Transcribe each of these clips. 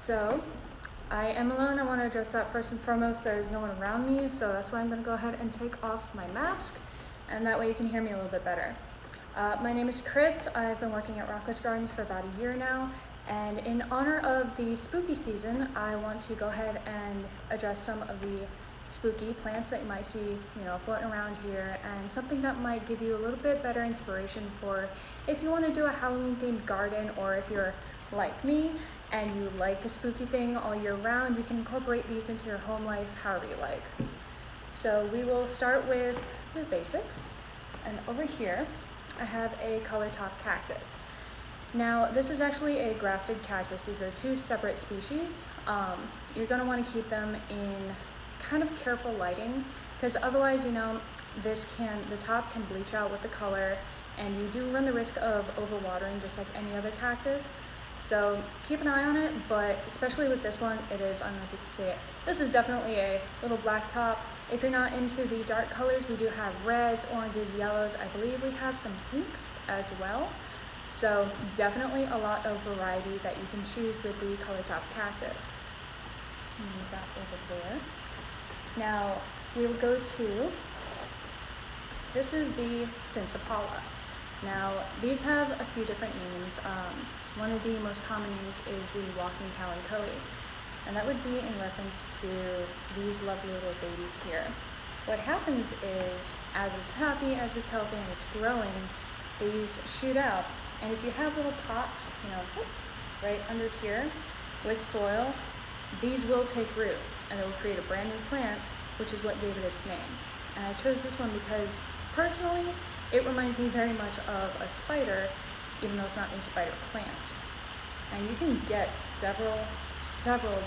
So I am alone. I want to address that first and foremost. There is no one around me, so that's why I'm going to go ahead and take off my mask, and that way you can hear me a little bit better. My name is Krys. I've been working at Rockledge Gardens for about a year now, and in honor of the spooky season, I want to go ahead and address some of the spooky plants that you might see, floating around here, and something that might give you a little bit better inspiration for if you want to do a Halloween themed garden, or if you're like me and you like the spooky thing all year round, you can incorporate these into your home life however you like. So we will start with the basics, and over here I have a color top cactus. Now this is actually a grafted cactus. These are two separate species. You're going to want to keep them in kind of careful lighting, because otherwise the top can bleach out with the color, and you do run the risk of overwatering just like any other cactus. So keep an eye on it, but especially with this one, it is, I don't know if you can see it, this is definitely a little black top. If you're not into the dark colors, we do have reds, oranges, yellows. I believe we have some pinks as well. So definitely a lot of variety that you can choose with the color top cactus. Move that over there. Now we will go to, this is the Sinsapala. Now these have a few different names. One of the most common names is the walking kalanchoe, and that would be in reference to these lovely little babies here. What happens is, as it's happy, as it's healthy, and it's growing, these shoot out. And if you have little pots, right under here with soil, these will take root and it will create a brand new plant, which is what gave it its name. And I chose this one because personally, it reminds me very much of a spider, even though it's not a spider plant. And you can get several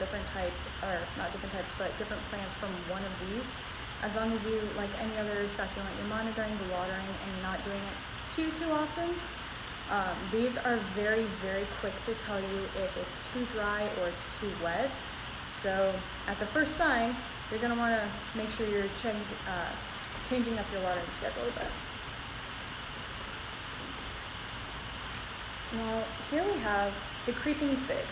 different types, or not different types, but different plants from one of these, as long as you, like any other succulent, you're monitoring the watering and you're not doing it too often. These are very, very quick to tell you if it's too dry or it's too wet. So at the first sign, you're going to want to make sure you're changing up your watering schedule a bit. Now here we have the creeping fig,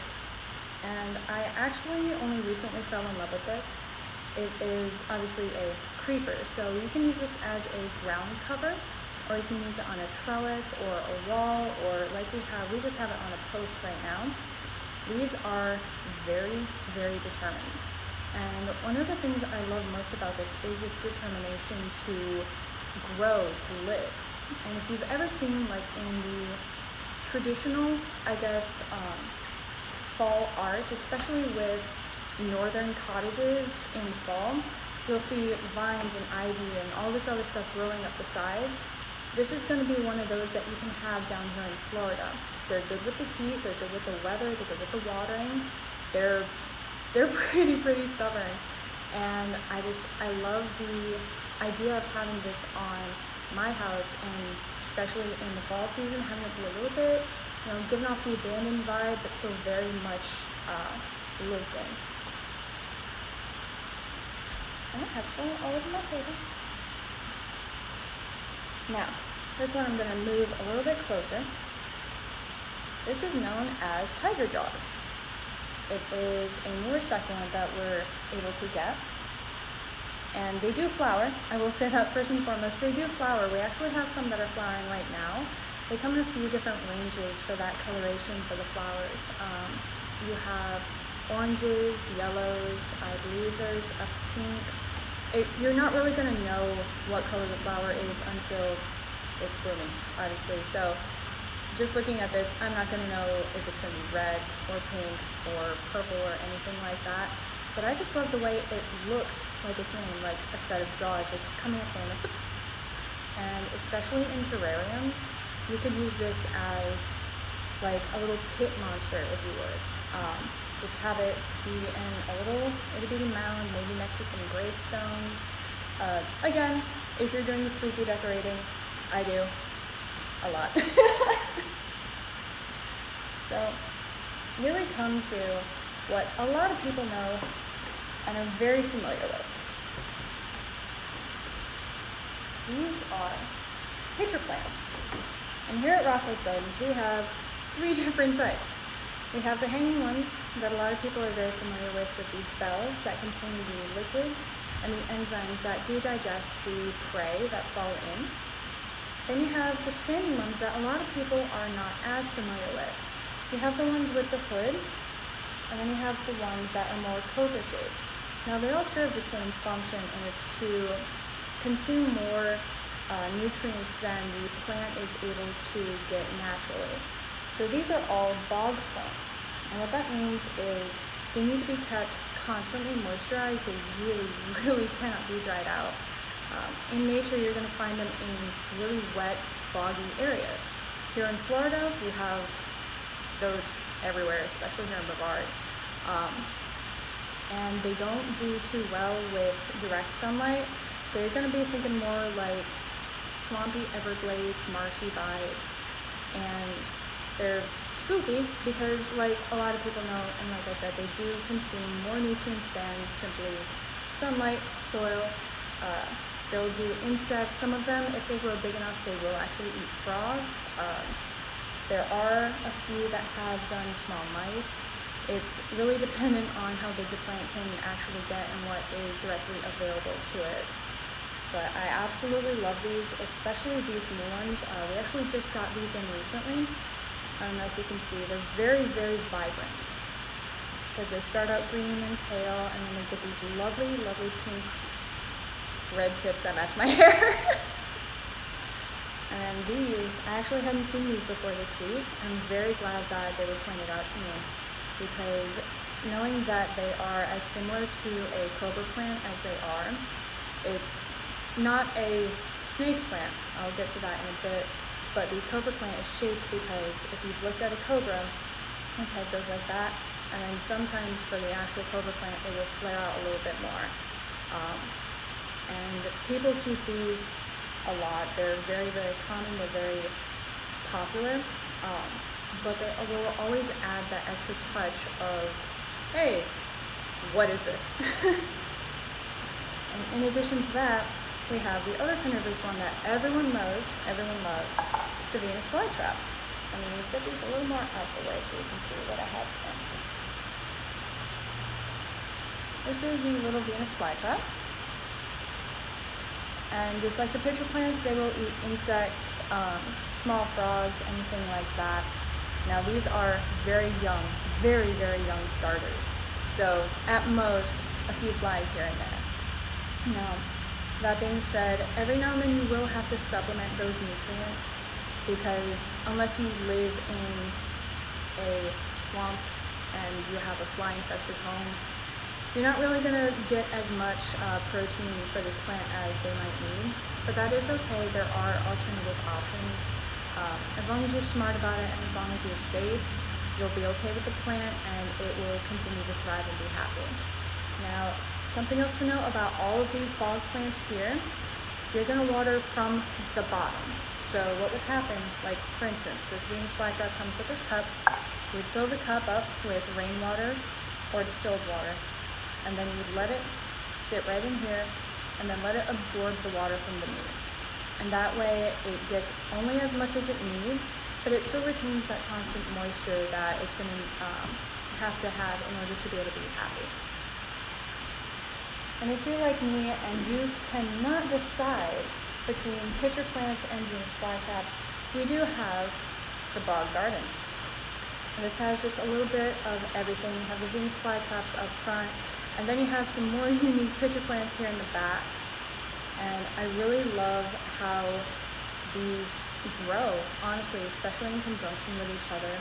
and I actually only recently fell in love with this. It is obviously a creeper, so you can use this as a ground cover, or you can use it on a trellis or a wall, or like we just have it on a post right now. These are very, very determined. And one of the things I love most about this is its determination to grow, to live. And if you've ever seen, like in the traditional, fall art, especially with northern cottages in fall, you'll see vines and ivy and all this other stuff growing up the sides. This is going to be one of those that you can have down here in Florida. They're good with the heat, they're good with the weather, they're good with the watering. They're pretty stubborn. And I love the idea of having this on my house, and especially in the fall season, having it be a little bit, giving off the abandoned vibe, but still very much lived in. And I have soil all over my table. Now, this one I'm going to move a little bit closer. This is known as tiger jaws. It is a newer succulent that we're able to get. And they do flower. I will say that first and foremost, they do flower. We actually have some that are flowering right now. They come in a few different ranges for that coloration for the flowers. You have oranges, yellows, I believe there's a pink. You're not really going to know what color the flower is until it's blooming, obviously. So just looking at this, I'm not going to know if it's going to be red or pink or purple or anything like that. But I just love the way it looks like its name, like a set of jaws just coming up there. And especially in terrariums, you could use this as like a little pit monster, if you would. Just have it be in a little itty bitty mound, maybe next to some gravestones. Again, if you're doing the spooky decorating, I do a lot. So here we come to what a lot of people know and are very familiar with. These are pitcher plants. And here at Rockledge Gardens, we have 3 different types. We have the hanging ones that a lot of people are very familiar with these bells that contain the liquids and the enzymes that do digest the prey that fall in. Then you have the standing ones that a lot of people are not as familiar with. You have the ones with the hood, and then you have the ones that are more cobra shaped. Now they all serve the same function, and it's to consume more nutrients than the plant is able to get naturally. So these are all bog plants, and what that means is they need to be kept constantly moisturized. They really cannot be dried out. In nature, you're going to find them in really wet, boggy areas. Here in Florida, we have those everywhere, especially here in Brevard. And they don't do too well with direct sunlight, so you're going to be thinking more like swampy Everglades, marshy vibes. And they're spooky because, like a lot of people know, and like I said, they do consume more nutrients than simply sunlight, soil. They'll do insects. Some of them, if they grow big enough, they will actually eat frogs. There are a few that have done small mice. It's really dependent on how big the plant can actually get and what is directly available to it. But I absolutely love these, especially these new ones. We actually just got these in recently. I don't know if you can see, they're very vibrant. Because they start out green and pale, and then they get these lovely pink red tips that match my hair. And these, I actually hadn't seen these before this week. I'm very glad that they were pointed out to me, because knowing that they are as similar to a cobra plant as they are, it's not a snake plant. I'll get to that in a bit. But the cobra plant is shaped because if you've looked at a cobra, its head goes like that, and then sometimes for the actual cobra plant, it will flare out a little bit more. And people keep these a lot. They're very common. They're very popular. But they will always add that extra touch of, hey, what is this? And in addition to that, we have the other carnivorous one that everyone loves, the Venus flytrap. I'm going to get these a little more out the way so you can see what I have here. This is the little Venus flytrap. And just like the pitcher plants, they will eat insects, small frogs, anything like that. Now these are very young starters. So at most, a few flies here and there. Now, that being said, every now and then you will have to supplement those nutrients, because unless you live in a swamp and you have a fly-infested home, you're not really going to get as much protein for this plant as they might need. But that is okay. There are alternative options. As long as you're smart about it and as long as you're safe, you'll be okay with the plant and it will continue to thrive and be happy. Now, something else to know about all of these bog plants here, you're going to water from the bottom. So what would happen, like for instance, this Venus flytrap comes with this cup. We'd fill the cup up with rainwater or distilled water, and then you'd let it sit right in here and then let it absorb the water from beneath. And that way it gets only as much as it needs, but it still retains that constant moisture that it's going to have to have in order to be able to be happy. And if you're like me and you cannot decide between pitcher plants and Venus flytraps, we do have the Bog Garden. And this has just a little bit of everything. You have the Venus flytraps up front, and then you have some more unique pitcher plants here in the back. And I really love how these grow, honestly, especially in conjunction with each other.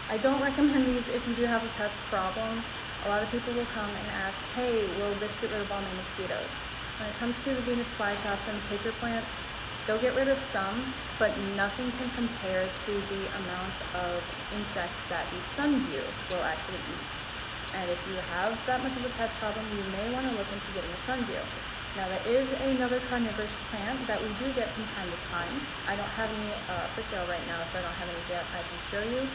I don't recommend these if you do have a pest problem. A lot of people will come and ask, hey, will this get rid of all my mosquitoes? When it comes to the Venus flytraps and the pitcher plants, they'll get rid of some, but nothing can compare to the amount of insects that the sundew will actually eat. And if you have that much of a pest problem, you may want to look into getting a sundew. Now, that is another carnivorous plant that we do get from time to time. I don't have any for sale right now, so I don't have any yet I can show you,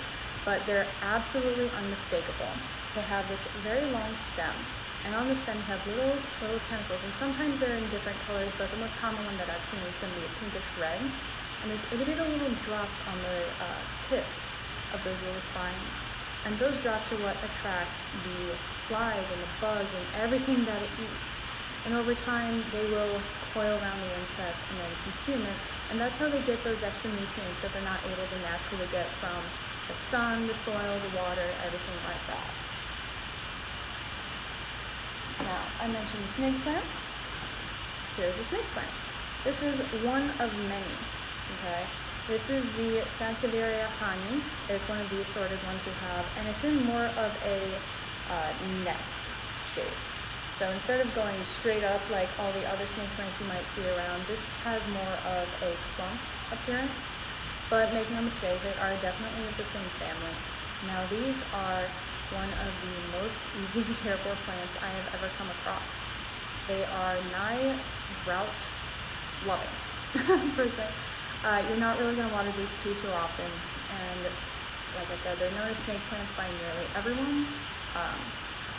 but they're absolutely unmistakable. They have this very long stem, and on the stem you have little tentacles, and sometimes they're in different colors, but the most common one that I've seen is going to be a pinkish red, and there's itty bitty little drops on the tips. of those little spines. And those drops are what attracts the flies and the bugs and everything that it eats. And over time, they will coil around the insect and then consume it. And that's how they get those extra nutrients that they're not able to naturally get from the sun, the soil, the water, everything like that. Now, I mentioned the snake plant. Here's a snake plant. This is one of many, okay? This is the Sansevieria honey. It's one of the assorted ones we have, and it's in more of a nest shape. So instead of going straight up like all the other snake plants you might see around, this has more of a clumped appearance. But make no mistake, they are definitely of the same family. Now these are one of the most easy to care for plants I have ever come across. They are nigh drought loving, per se. You're not really going to water these too often, and like I said, they're known as snake plants by nearly everyone.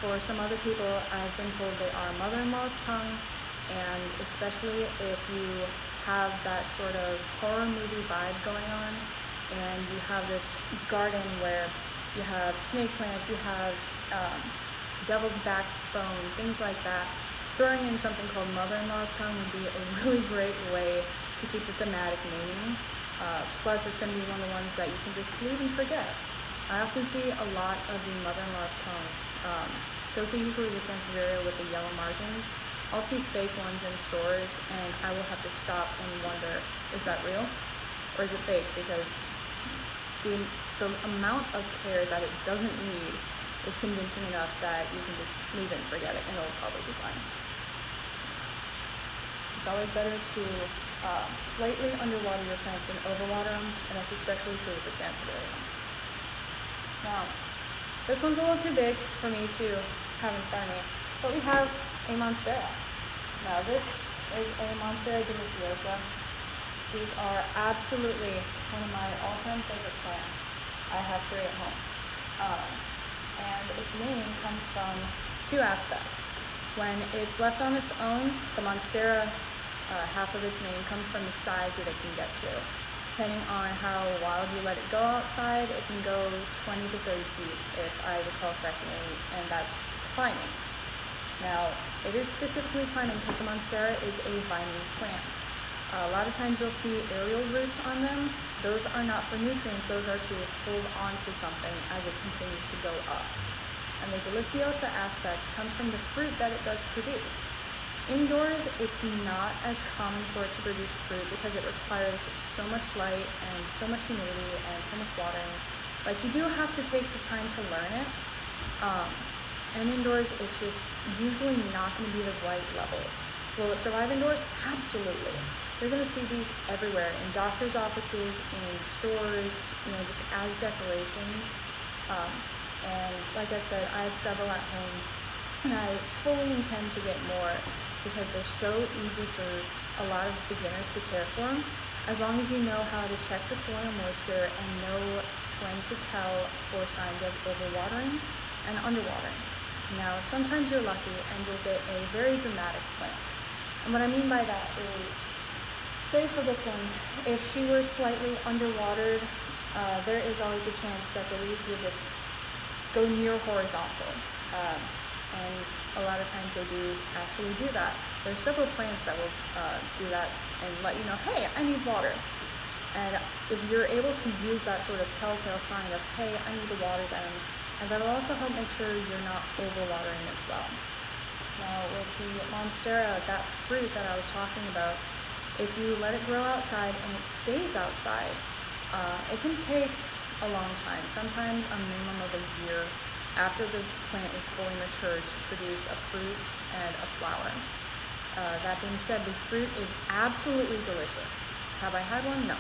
For some other people, I've been told they are mother-in-law's tongue, and especially if you have that sort of horror movie vibe going on, and you have this garden where you have snake plants, you have devil's backbone, things like that. Throwing in something called mother-in-law's tongue would be a really great way to keep the thematic meaning. Plus, it's going to be one of the ones that you can just leave and forget. I often see a lot of the mother-in-law's tongue. Those are usually the Sansevieria with the yellow margins. I'll see fake ones in stores, and I will have to stop and wonder, is that real? Or is it fake? Because the amount of care that it doesn't need is convincing enough that you can just leave it and forget it, and it'll probably be fine. It's always better to slightly underwater your plants than overwater them, and that's especially true with the Sansevieria. Now, this one's a little too big for me to have in front of me, but we have a Monstera. Now, this is a Monstera deliciosa. These are absolutely one of my all-time favorite plants. I have 3 at home. And its name comes from 2 aspects. When it's left on its own, the Monstera, half of its name comes from the size that it can get to. Depending on how wild you let it go outside, it can go 20 to 30 feet, if I recall correctly, and that's climbing. Now, it is specifically climbing because the Monstera is a vining plant. A lot of times you'll see aerial roots on them. Those are not for nutrients, those are to hold on to something as it continues to go up. And the deliciosa aspect comes from the fruit that it does produce. Indoors, it's not as common for it to produce fruit because it requires so much light and so much humidity and so much watering. Like, you do have to take the time to learn it. And indoors, it's just usually not going to be the right levels. Will it survive indoors? Absolutely. You're going to see these everywhere, in doctors' offices, in stores, just as decorations. And like I said, I have several at home, and I fully intend to get more because they're so easy for a lot of beginners to care for them, as long as you know how to check the soil moisture and know when to tell for signs of overwatering and underwatering. Now, sometimes you're lucky and you'll get a very dramatic plant. And what I mean by that is, say for this one, if she were slightly underwatered, there is always a chance that the leaves will just go near horizontal. And a lot of times they do actually do that. There are several plants that will do that and let you know, hey, I need water. And if you're able to use that sort of telltale sign of, hey, I need to water them, and that'll also help make sure you're not overwatering as well. Now, with the Monstera, that fruit that I was talking about, if you let it grow outside and it stays outside, it can take a long time, sometimes a minimum of a year after the plant is fully matured to produce a fruit and a flower. That being said, the fruit is absolutely delicious. Have I had one? No.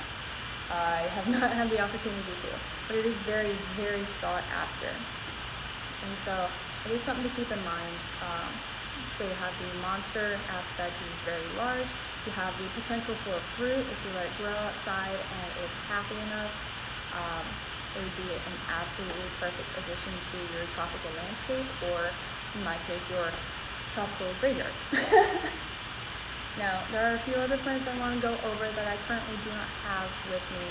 I have not had the opportunity to, but it is very, very sought after. And so it is something to keep in mind. So you have the monster aspect, which is very large. You have the potential for a fruit if you let it grow outside and it's happy enough. It would be an absolutely perfect addition to your tropical landscape, or in my case, your tropical graveyard. Now, there are a few other plants I want to go over that I currently do not have with me.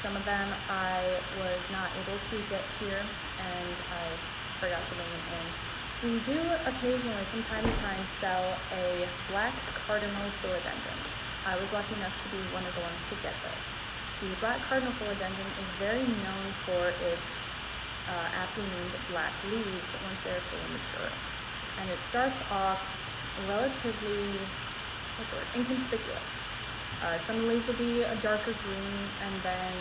Some of them I was not able to get here, and I forgot to bring them in. We do occasionally, from time to time, sell a black Cardinal Philodendron. I was lucky enough to be one of the ones to get this. The black Cardinal Philodendron is very known for its aptly named black leaves once they're fully mature. And it starts off relatively, inconspicuous. Some of the leaves will be a darker green, and then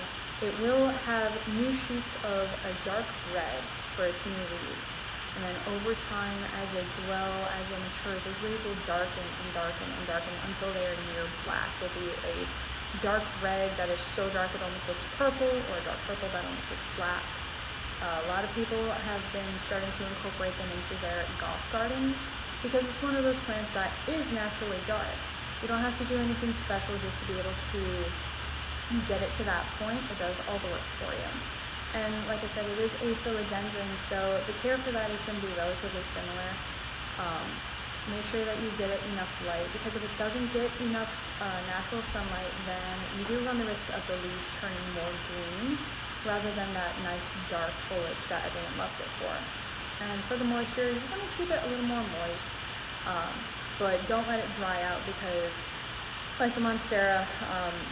it will have new shoots of a dark red for its new leaves. And then over time, as they grow, as they mature, those leaves will darken and darken and darken until they are near black. There'll be a dark red that is so dark it almost looks purple, or a dark purple that almost looks black. A lot of people have been starting to incorporate them into their golf gardens because it's one of those plants that is naturally dark. You don't have to do anything special just to be able to get it to that point. It does all the work for you. And like I said, it is a philodendron, so the care for that is going to be relatively similar. Make sure that you get it enough light, because if it doesn't get enough natural sunlight, then you do run the risk of the leaves turning more green rather than that nice dark foliage that everyone loves it for. And for the moisture, you want to keep it a little more moist, but don't let it dry out, because like the Monstera,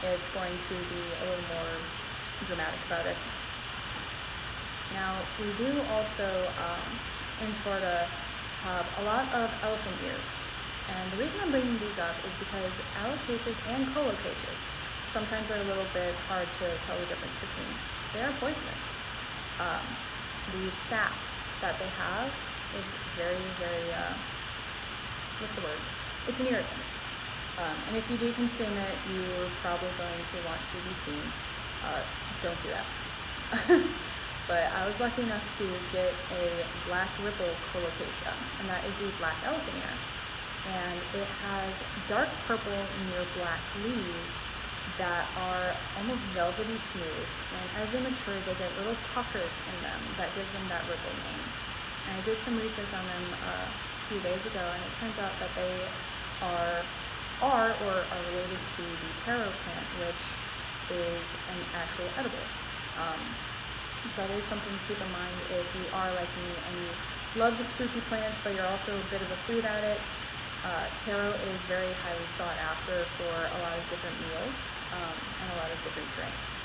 it's going to be a little more dramatic about it. Now, we do also, in Florida, have a lot of elephant ears. And the reason I'm bringing these up is because alocasias and colocacias sometimes are a little bit hard to tell the difference between. They are poisonous. The sap that they have is very, very, it's an irritant. And if you do consume it, you're probably going to want to be seen. Don't do that. But I was lucky enough to get a black ripple colocacia, and that is the black elephant ear. And it has dark purple near black leaves that are almost velvety smooth. And as they mature, they get little puckers in them that gives them that ripple name. And I did some research on them a few days ago, and it turns out that they are related to the taro plant, which is an actual edible. So that is something to keep in mind if you are like me and you love the spooky plants, but you're also a bit of a food addict. Taro is very highly sought after for a lot of different meals and a lot of different drinks.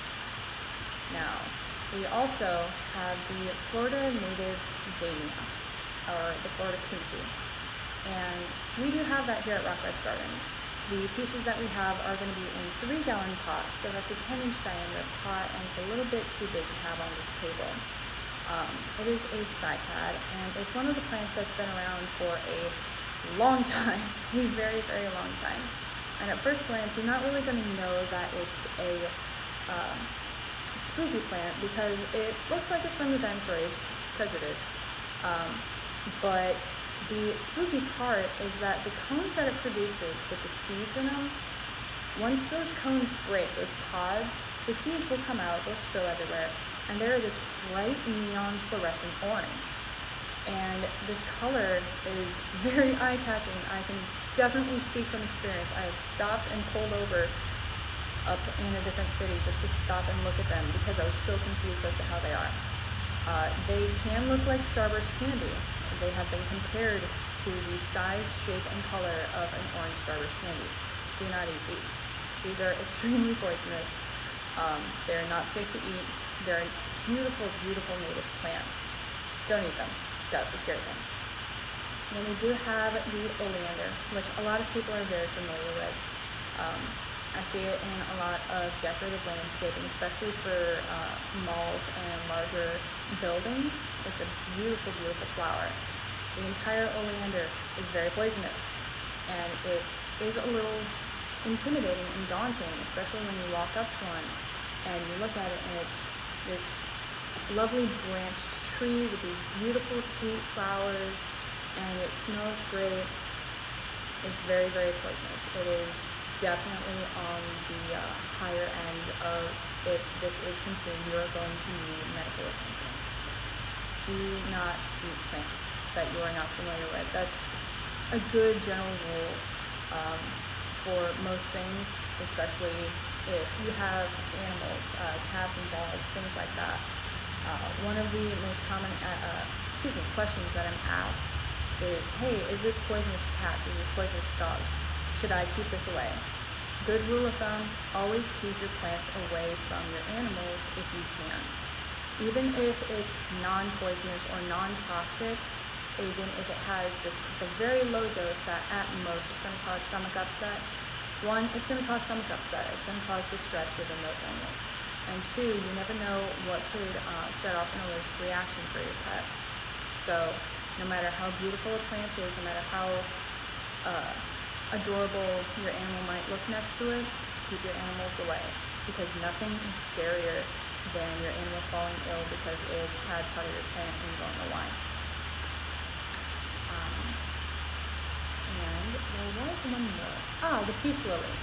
Now, we also have the Florida native Xenia, or the Florida Kunti. And we do have that here at Rockledge Gardens. The pieces that we have are going to be in 3-gallon pots, so that's a 10-inch diameter pot, and it's a little bit too big to have on this table. It is a Cycad, and it's one of the plants that's been around for a long time, a very, very long time. And at first glance, you're not really going to know that it's a spooky plant, because it looks like it's from the dinosaur age, because it is. But the spooky part is that the cones that it produces with the seeds in them, once those cones break, those pods, the seeds will come out, they'll spill everywhere, and they're this bright neon fluorescent orange. And this color is very eye-catching. I can definitely speak from experience. I have stopped and pulled over up in a different city just to stop and look at them because I was so confused as to how they are. They can look like Starburst candy. They have been compared to the size, shape, and color of an orange Starburst candy. Do not eat these. These are extremely poisonous. They're not safe to eat. They're a beautiful, beautiful native plant. Don't eat them. That's the scary thing. Then we do have the Oleander, which a lot of people are very familiar with. I see it in a lot of decorative landscaping, especially for malls and larger buildings. It's a beautiful, beautiful flower. The entire Oleander is very poisonous, and it is a little intimidating and daunting, especially when you walk up to one and you look at it and it's this lovely branched tree with these beautiful sweet flowers, and it smells great. It's very, very poisonous. It is definitely on the higher end of, if this is consumed, you are going to need medical attention. Do not eat plants that you are not familiar with. That's a good general rule for most things, especially if you have animals, cats and dogs, things like that, one of the most common questions that I'm asked is, hey, is this poisonous to cats? Is this poisonous to dogs? Should I keep this away? Good rule of thumb, always keep your plants away from your animals if you can. Even if it's non-poisonous or non-toxic, even if it has just a very low dose that at most is going to cause stomach upset, one, it's going to cause stomach upset. It's going to cause distress within those animals. And two, you never know what could set off an allergic reaction for your pet. So no matter how beautiful a plant is, no matter how adorable your animal might look next to it, keep your animals away, because nothing is scarier than your animal falling ill because it had part of your plant and you don't know why. And there was one more. The peace lily.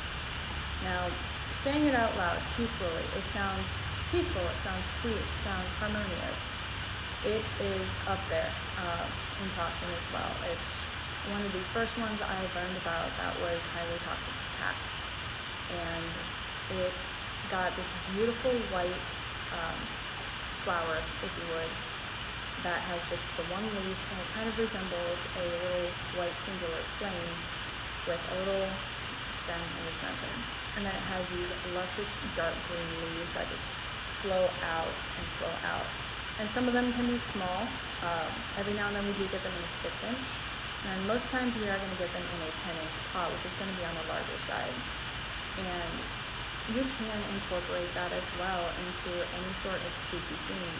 Now, saying it out loud, peace lily, it sounds peaceful, it sounds sweet, it sounds harmonious. It is up there in toxin as well. It's one of the first ones I learned about that was highly toxic to cats. And it's got this beautiful white flower, if you would, that has just the one leaf, and it kind of resembles a little white singular flame with a little stem in the center. And then it has these luscious dark green leaves that just flow out and flow out. And some of them can be small. Every now and then we do get them in a 6-inch. And most times we are going to get them in a 10-inch pot, which is going to be on the larger side. And you can incorporate that as well into any sort of spooky theme,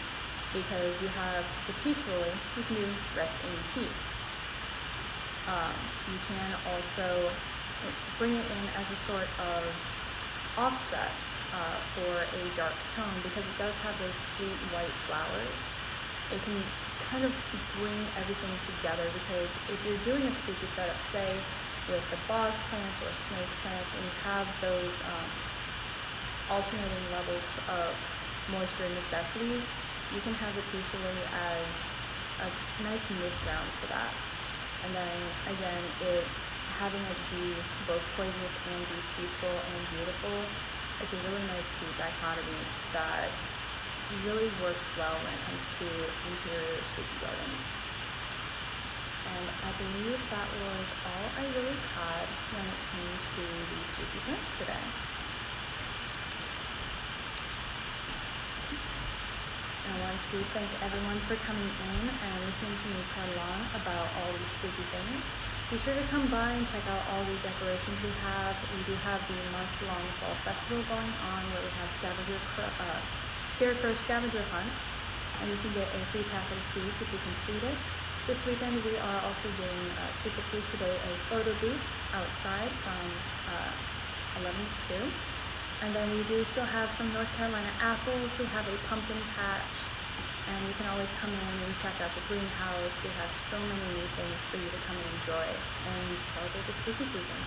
because you have the peace lily, you can do rest in peace. You can also bring it in as a sort of offset for a dark tone, because it does have those sweet white flowers. It can kind of bring everything together, because if you're doing a spooky setup, say with the bog plants or snake plants, and you have those alternating levels of moisture necessities, you can have the peace lily as a nice mid-ground for that. And then again, having it be both poisonous and be peaceful and beautiful is a really nice sweet dichotomy that really works well when it comes to interior spooky gardens. And I believe that was all I really had when it came to the spooky plants today. I want to thank everyone for coming in and listening to me prattle on about all these spooky things. Be sure to come by and check out all the decorations we have. We do have the month-long fall festival going on, where we have scarecrow scavenger hunts, and you can get a free packet of seeds if you complete it. This weekend we are also doing, specifically today, a photo booth outside from 11 to 2. And then we do still have some North Carolina apples. We have a pumpkin patch, and you can always come in and check out the greenhouse. We have so many new things for you to come and enjoy and celebrate the spooky season.